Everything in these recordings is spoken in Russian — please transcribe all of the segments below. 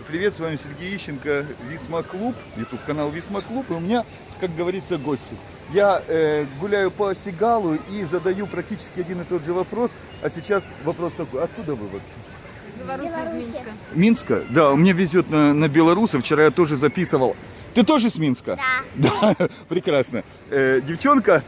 Привет, с вами Сергей Ищенко, Висма Клуб, YouTube канал Висма Клуб. И у меня, как говорится, гости. Я гуляю по Сигалу и задаю практически один и тот же вопрос. А сейчас вопрос такой: откуда вы вообще? Беларусь из Минска. Минска? Да, мне везет на белорусов. Вчера я тоже записывал. Ты тоже с Минска? Да. Да, прекрасно. Девчонка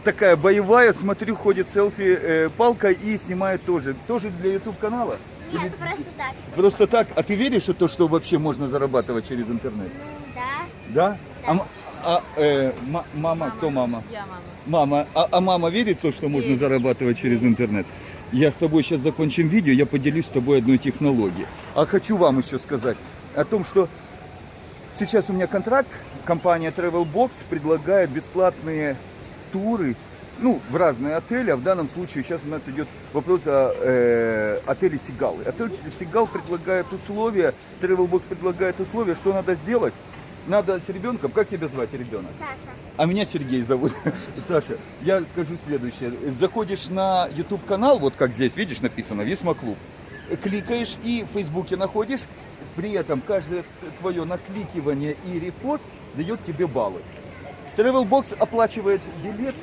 такая боевая, смотрю, ходит селфи палкой и снимает тоже. Тоже для YouTube канала? Нет, просто так. Просто так? А ты веришь в то, что вообще можно зарабатывать через интернет? Да. Да? Мама, кто мама? Я мама. Мама. А мама верит в то, что можно зарабатывать через интернет? Я с тобой сейчас закончим видео, я поделюсь с тобой одной технологией. А хочу вам еще сказать о том, что сейчас у меня контракт, компания Travelbox предлагает бесплатные туры, ну, в разные отели, а в данном случае сейчас у нас идет вопрос о отеле Сигалы. Отель Сигал предлагает условия, Travelbox предлагает условия, что надо сделать. Надо с ребенком, как тебя звать, ребенок? Саша. А меня Сергей зовут. Саша, я скажу следующее. Заходишь на YouTube канал, вот как здесь, видишь, написано Висма Клуб. Кликаешь и в Фейсбуке находишь. При этом каждое твое накликивание и репост дает тебе баллы. Travelbox оплачивает билет,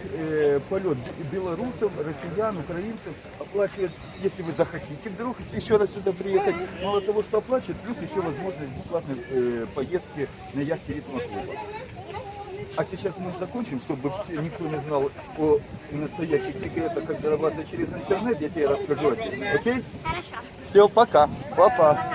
полет белорусов, россиян, украинцев. Оплачивает, если вы захотите вдруг еще раз сюда приехать. Мало того, что оплачивает, плюс еще возможность бесплатной поездки на яхте Висма Клуба. А сейчас мы закончим, чтобы никто не знал о настоящих секретах, как зарабатывать через интернет. Я тебе расскажу. Окей? Хорошо. Все, пока. Папа. Пока.